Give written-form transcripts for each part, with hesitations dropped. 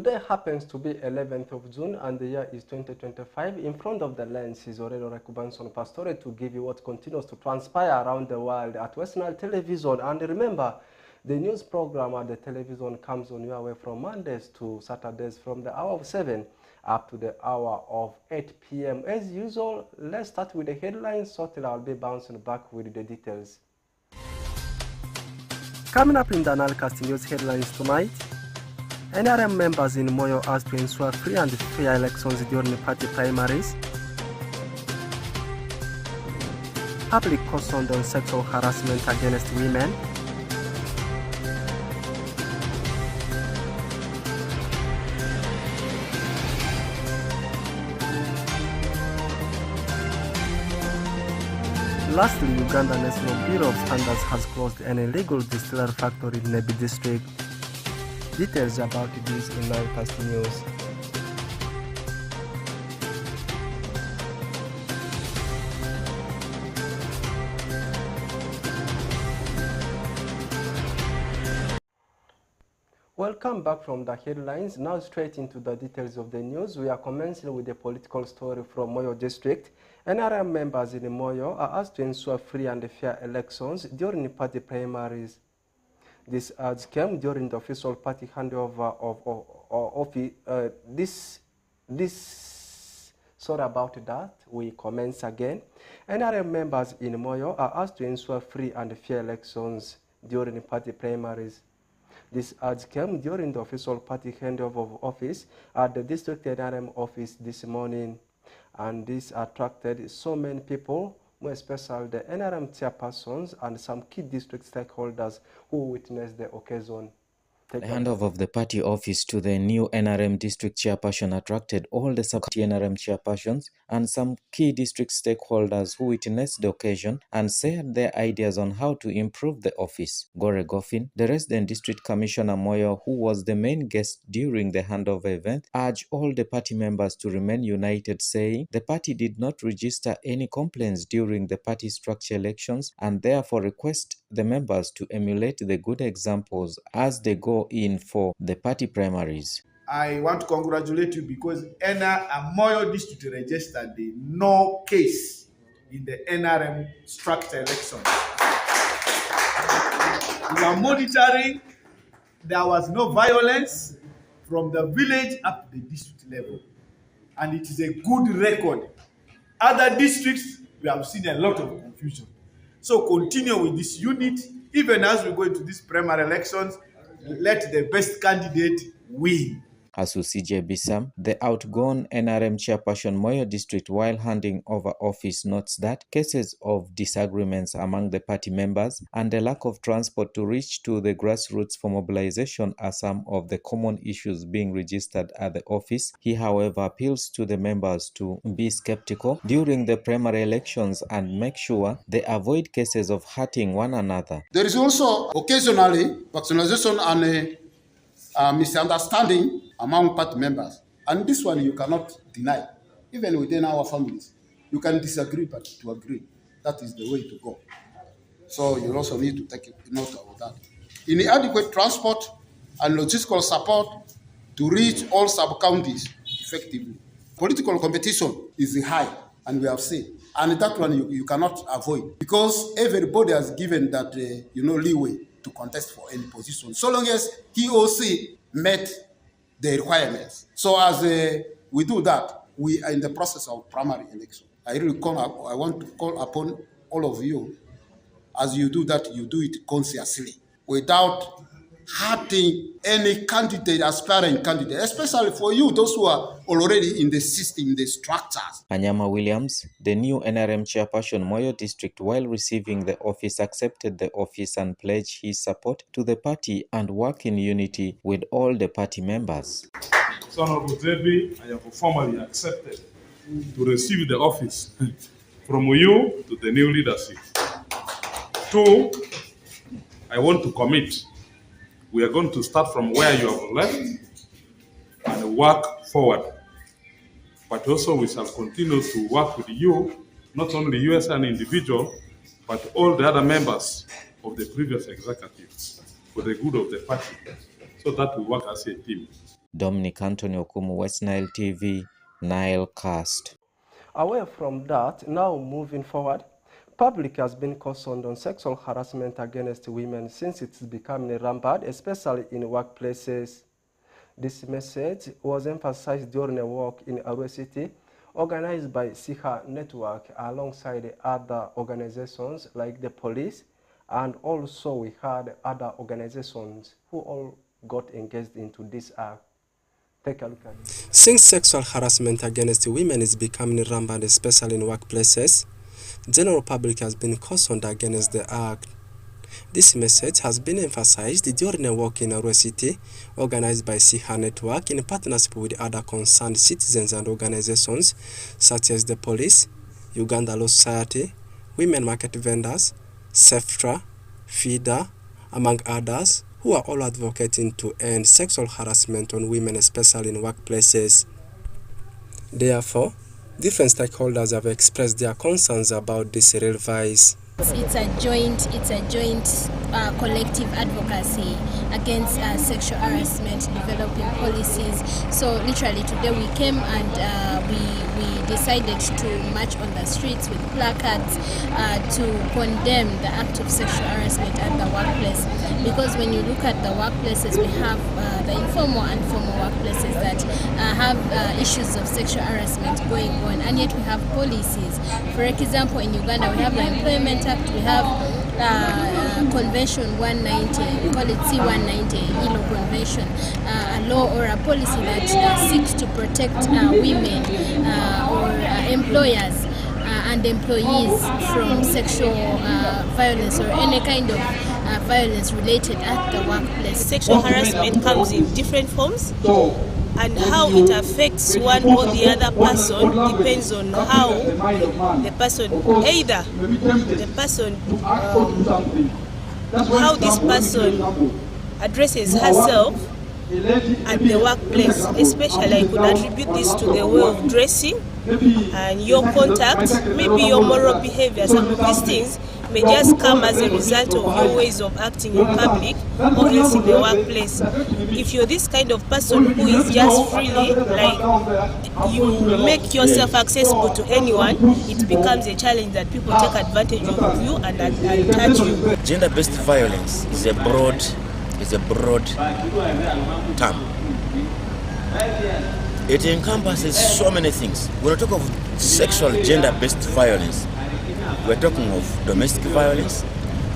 Today happens to be 11th of June and the year is 2025. In front of the lens is Aurelio Rekubanson Pastore to give you what continues to transpire around the world at Western Television. And remember, the news program at the television comes on your way from Mondays to Saturdays from the hour of 7 up to the hour of 8 p.m. As usual, let's start with the headlines. Shortly, I'll be bouncing back with the details. Coming up in the NILECAST news headlines tonight, NRM members in Moyo asked to ensure free and fair elections during the party primaries. Public cautioned on sexual harassment against women. Lastly, Uganda National Bureau of Standards has closed an illegal distillery factory in Nebi district. Details about this in NILECAST news. Welcome back from the headlines. Now straight into the details of the news. We are commencing with a political story from Moyo district. NRM members in Moyo are asked to ensure free and fair elections during party primaries. This urge came during the official party handover of office. Sorry about that. We commence again. NRM members in Moyo are asked to ensure free and fair elections during party primaries. This urge came during the official party handover of office at the district NRM office this morning, and this attracted so many people, more especially the NRM chairpersons and some key district stakeholders who witnessed the occasion. The handover of the party office to the new NRM district chairperson attracted all the sub-party NRM chairpersons and some key district stakeholders who witnessed the occasion and shared their ideas on how to improve the office. Gore Goffin, the resident district commissioner Moyo, who was the main guest during the handover event, urged all the party members to remain united, saying the party did not register any complaints during the party structure elections and therefore request the members to emulate the good examples as they go in for the party primaries. I want to congratulate you because Moyo district registered no case in the NRM structure election. We are monitoring. There was no violence from the village up to the district level, and it is a good record. Other districts, we have seen a lot of confusion. So continue with this unit, even as we go into these primary elections. Let the best candidate win. Asusije Bisam, the outgone NRM chairperson Moyo district, while handing over office, notes that cases of disagreements among the party members and the lack of transport to reach to the grassroots for mobilization are some of the common issues being registered at the office. He, however, appeals to the members to be skeptical during the primary elections and make sure they avoid cases of hurting one another. There is also occasionally vaccination and misunderstanding among party members, and this one you cannot deny. Even within our families, you can disagree, but to agree, that is the way to go. So you also need to take note of that. Inadequate transport and logistical support to reach all sub-counties effectively. Political competition is high, and we have seen, and that one you cannot avoid because everybody has given that leeway to contest for any position, so long as he or she met the requirements. So as we do that, we are in the process of primary election. I want to call upon all of you, as you do that, you do it consciously, without hurting any candidate, aspiring candidate, especially for you, those who are already in the system, the structures. Anyama Williams, the new NRM chairperson Moyo district, while receiving the office, accepted the office and pledged his support to the party and work in unity with all the party members. So, Honorable Debbie, I have formally accepted to receive the office from you to the new leadership. 2, I want to commit. We are going to start from where you have left and work forward. But also we shall continue to work with you, not only you as an individual, but all the other members of the previous executives for the good of the party, so that we work as a team. Dominic Anthony Okumu, West Nile TV, NILECAST. Away from that, now moving forward, public has been cautioned on sexual harassment against women since it's becoming rampant, especially in workplaces. This message was emphasized during a walk in Arua City organized by SIHA Network alongside other organizations like the police, and also we had other organizations who all got engaged into this act. Take a look at it. Since sexual harassment against women is becoming rampant, especially in workplaces, general public has been cautioned against the act. This message has been emphasized during a walk in Arua City organized by SIHA Network in partnership with other concerned citizens and organizations such as the police, Uganda Law Society, women market vendors, SEFTRA, FIDA, among others, who are all advocating to end sexual harassment on women, especially in workplaces. Therefore, different stakeholders have expressed their concerns about this real vice. It's a joint collective advocacy against sexual harassment, developing policies. So literally today we came and we decided to march on the streets with placards to condemn the act of sexual harassment at the workplace. Because when you look at the workplaces, we have the informal and formal workplaces that have issues of sexual harassment going on, and yet we have policies. For example, in Uganda we have the Employment Act, we have Convention 190, we call it C190, ILO Convention, a law or a policy that seeks to protect women or employers and employees from sexual violence or any kind of violence related at the workplace. Sexual harassment comes in different forms, and how it affects one or the other person depends on how the person, either the person, how this person addresses herself at the workplace. Especially I could attribute this to the way of dressing and your contact, maybe your moral behavior. Some of these things may just come as a result of your ways of acting in public or else in the workplace. If you're this kind of person who is just freely, like you make yourself accessible to anyone, it becomes a challenge that people take advantage of you and touch you. Gender-based violence is a broad term. It encompasses so many things. When we talk of sexual gender-based violence, we're talking of domestic violence,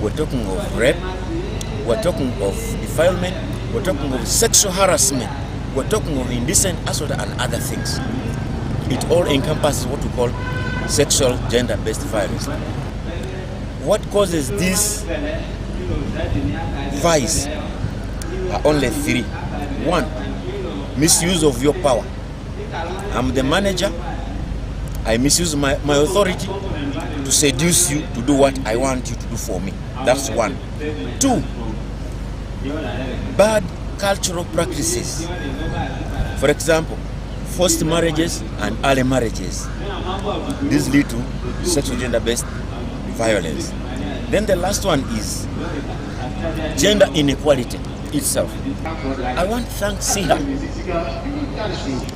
we're talking of rape, we're talking of defilement, we're talking of sexual harassment, we're talking of indecent assault and other things. It all encompasses what we call sexual gender-based violence. What causes this vice are only three. One, misuse of your power. I'm the manager, I misuse my authority to seduce you to do what I want you to do for me. That's one. Two, bad cultural practices. For example, forced marriages and early marriages. These lead to sexual gender-based violence. Then the last one is gender inequality itself. I want to thank SIHA,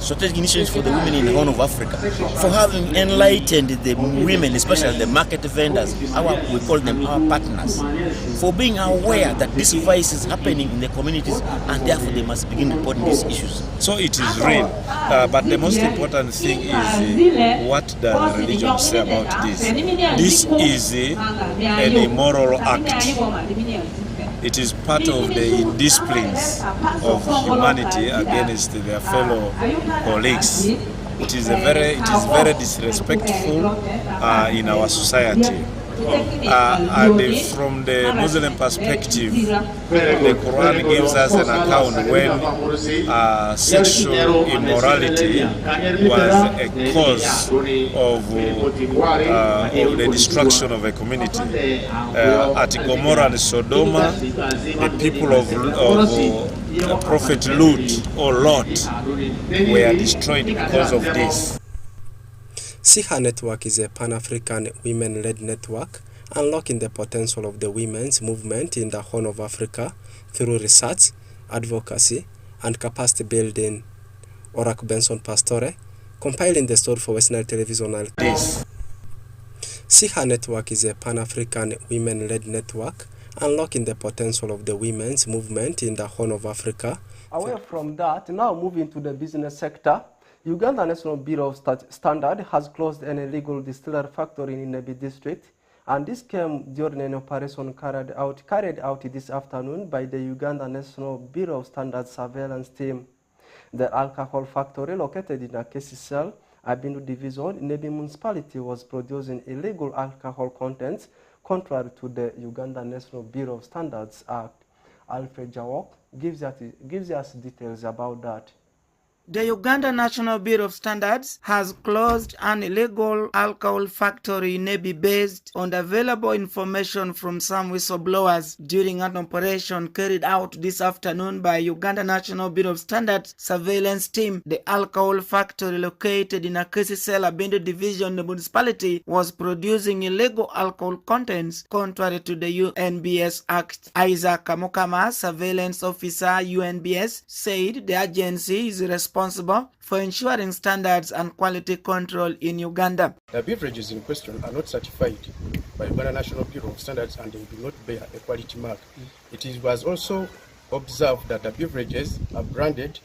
Strategic Initiatives for the Women in the Horn of Africa, for having enlightened the women, especially the market vendors, we call them our partners, for being aware that this vice is happening in the communities and therefore they must begin reporting these issues. So it is real, but the most important thing is what does religion say about this? This is an immoral act. It is part of the indisciplines of humanity against their fellow colleagues. It is very disrespectful in our society. And from the Muslim perspective, the Quran gives us an account when sexual immorality was a cause of the destruction of a community. At Gomorrah and Sodoma, the people of Prophet Lot were destroyed because of this. SIHA Network is a Pan-African women-led network unlocking the potential of the women's movement in the Horn of Africa through research, advocacy, and capacity building. Orak Benson Pastore, compiling the story for West Nile Television. SIHA Network is a Pan-African women-led network unlocking the potential of the women's movement in the Horn of Africa. Away from that, now moving to the business sector, Uganda National Bureau of Standards has closed an illegal distillery factory in Nebi district, and this came during an operation carried out this afternoon by the Uganda National Bureau of Standards surveillance team. The alcohol factory located in Akesi Cell, Abindu Division, Nebi municipality was producing illegal alcohol contents contrary to the Uganda National Bureau of Standards Act. Alfred Jawok gives us details about that. The Uganda National Bureau of Standards has closed an illegal alcohol factory in Nebi based on the available information from some whistleblowers during an operation carried out this afternoon by Uganda National Bureau of Standards surveillance team. The alcohol factory located in Akesi Cell, Abindu Division, the municipality, was producing illegal alcohol contents contrary to the UNBS Act. Isaac Kamukama, surveillance officer UNBS, said the agency is responsible for ensuring standards and quality control in Uganda. The beverages in question are not certified by Uganda National Bureau of Standards and they do not bear a quality mark. It was also observed that the beverages are branded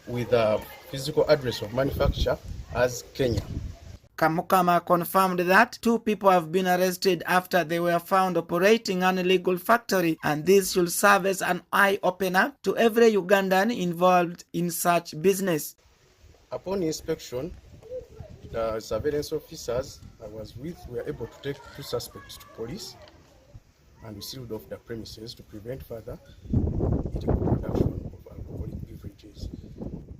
with a physical address of manufacture as Kenya. Kamukama confirmed that 2 people have been arrested after they were found operating an illegal factory, and this should serve as an eye-opener to every Ugandan involved in such business. Upon inspection, the surveillance officers I was with were able to take 2 suspects to police, and we sealed off the premises to prevent further illegal production of alcoholic beverages.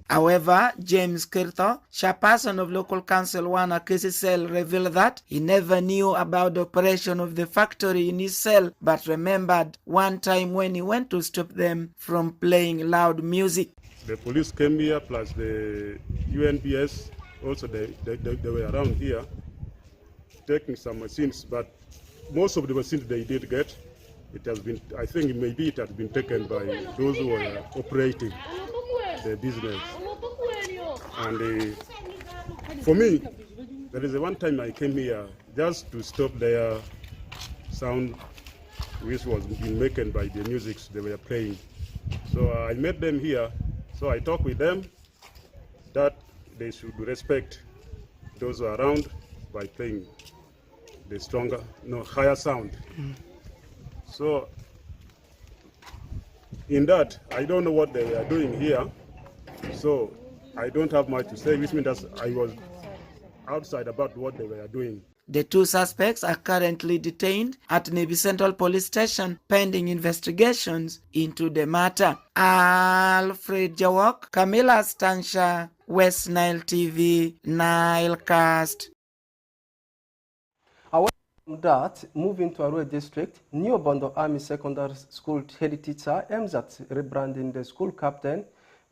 However, James Kirtho, chairperson of Local Council 1 Akesi Cell, revealed that he never knew about the operation of the factory in his cell, but remembered one time when he went to stop them from playing loud music. The police came here, plus the UNBS, also they were around here taking some machines, but most of the machines they did get, it has been, I think maybe it has been taken by those who were operating the business. And for me, there is one time I came here just to stop their sound which was being made by the music they were playing. So I met them here, so I talked with them that they should respect those who are around by playing the stronger, higher sound. So in that, I don't know what they are doing here, so I don't have much to say, which means that I was outside about what they were doing. The 2 suspects are currently detained at Nebi Central Police Station pending investigations into the matter. Alfred Jawok, Camilla Stansha, West Nile TV, NILECAST. Away from that, moving to Arua district, New Bondo Army Secondary School head teacher aims at rebranding the school captain,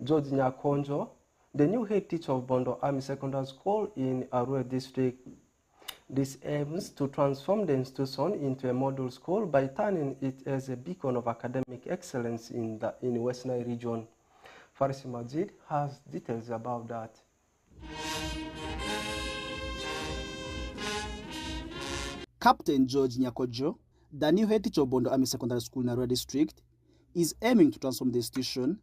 George Nyakonjo, the new head teacher of Bondo Army Secondary School in Arua district. This aims to transform the institution into a model school by turning it as a beacon of academic excellence in West Nile region. Farisi Majid has details about that. Captain George Nyakojo, the new head teacher of Bondo Army Secondary School in Arua district, is aiming to transform the institution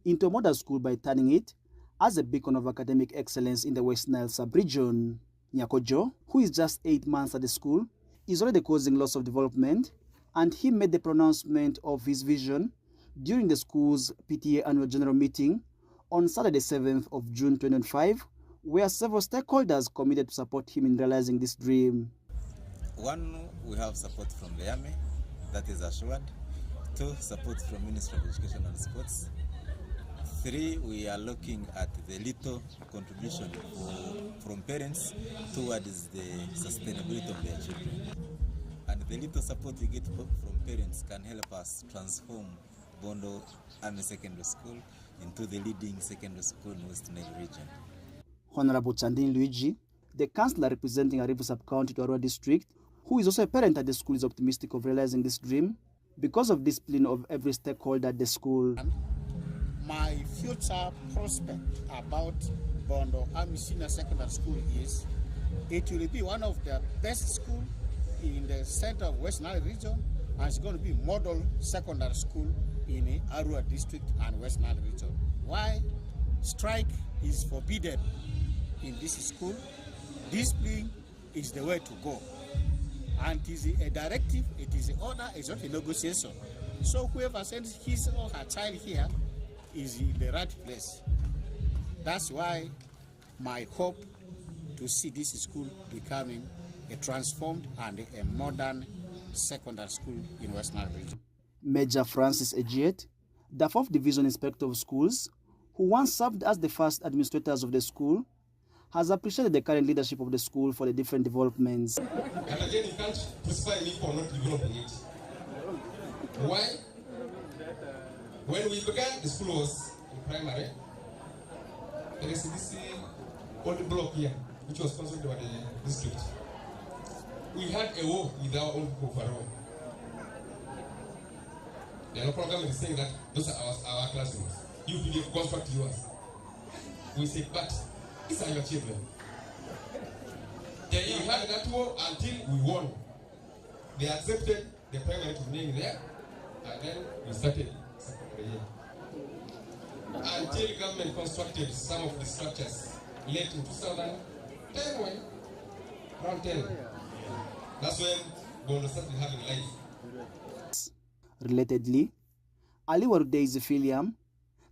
into a model school by turning it as a beacon of academic excellence in the West Nile sub-region. Nyakojo, who is just 8 months at the school, is already causing loss of development, and he made the pronouncement of his vision during the school's PTA annual general meeting on Saturday 7th of June 2025, where several stakeholders committed to support him in realizing this dream. 1, we have support from the Army, that is assured. 2, support from Ministry of Education and Sports. 3, we are looking at the little contribution from parents towards the sustainability of their children. And the little support we get from parents can help us transform Bondo Army Secondary School into the leading secondary school in West Nile region. Honorable Chandin Luigi, the councillor representing Arivu sub-county to Arua district, who is also a parent at the school, is optimistic of realizing this dream because of discipline of every stakeholder at the school. my future prospect about Bondo Army Senior Secondary School is it will be one of the best schools in the center of West Nile region, and it's going to be model secondary school in the Arua district and West Nile region. Why? Strike is forbidden in this school. Discipline is the way to go. And it is a directive, it is an order, it's not a negotiation. So whoever sends his or her child here is in the right place. That's why my hope to see this school becoming a transformed and a modern secondary school in West Nile region. Major Francis Ejiet, the 4th Division Inspector of Schools, who once served as the first administrators of the school, has appreciated the current leadership of the school for the different developments. And again, you can't crucify me for not developing it. Why? When we began, the school was in primary. There is this old block here, which was sponsored by the district. We had a war with our own people for all. The no program is saying that those are our classrooms. You will construct yours. We say, but these are your children. Then we had that war until we won. They accepted the primary to remain there, and then we started secondary year. Until the government constructed some of the structures late in 2010, around 10. That's when Bondo started having life. Relatedly, Ali Warudei Filiam,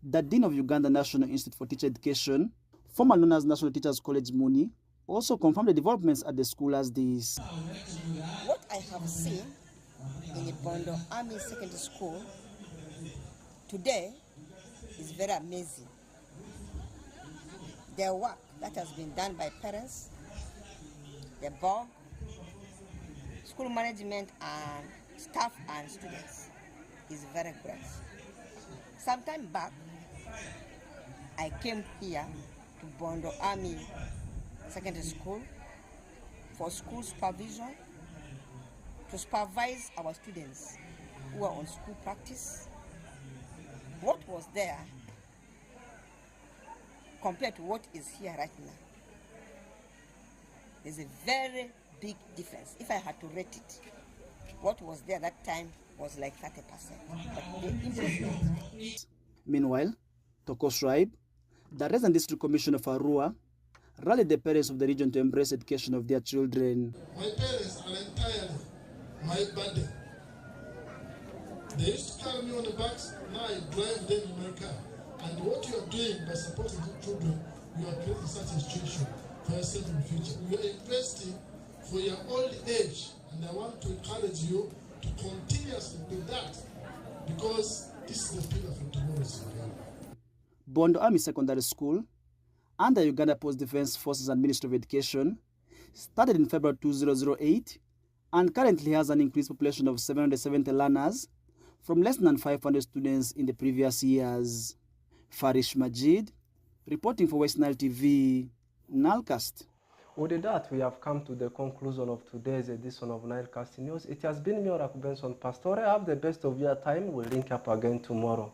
the Dean of Uganda National Institute for Teacher Education, formerly known as National Teachers College Muni, also confirmed the developments at the school as this. What I have seen in the Bondo Army Secondary School today is very amazing. The work that has been done by parents, the board, school management and staff and students is very great. Some time back, I came here to Bondo Army Secondary School for school supervision to supervise our students who are on school practice. What was there compared to what is here right now? There's a very big difference. If I had to rate it, what was there that time was like 30%. But the improvement. Meanwhile, Tokos Tribe, the resident district commissioner of Arua, rallied the parents of the region to embrace education of their children. My parents are entirely my burden. They used to carry me on the backs, now I drive them in my car. And what you are doing by supporting the children, you are creating such a situation for yourself in the future. You are investing for your old age, and I want to encourage you to continuously do that, because this is the pillar for tomorrow's Uganda. Bondo Army Secondary School, under Uganda Post Defense Forces and Ministry of Education, started in February 2008 and currently has an increased population of 770 learners from less than 500 students in the previous years. Farish Majid, reporting for West Nile TV, NILECAST. With that, we have come to the conclusion of today's edition of NILECAST News. It has been me, Oraku Benson Pastore. Have the best of your time. We'll link up again tomorrow.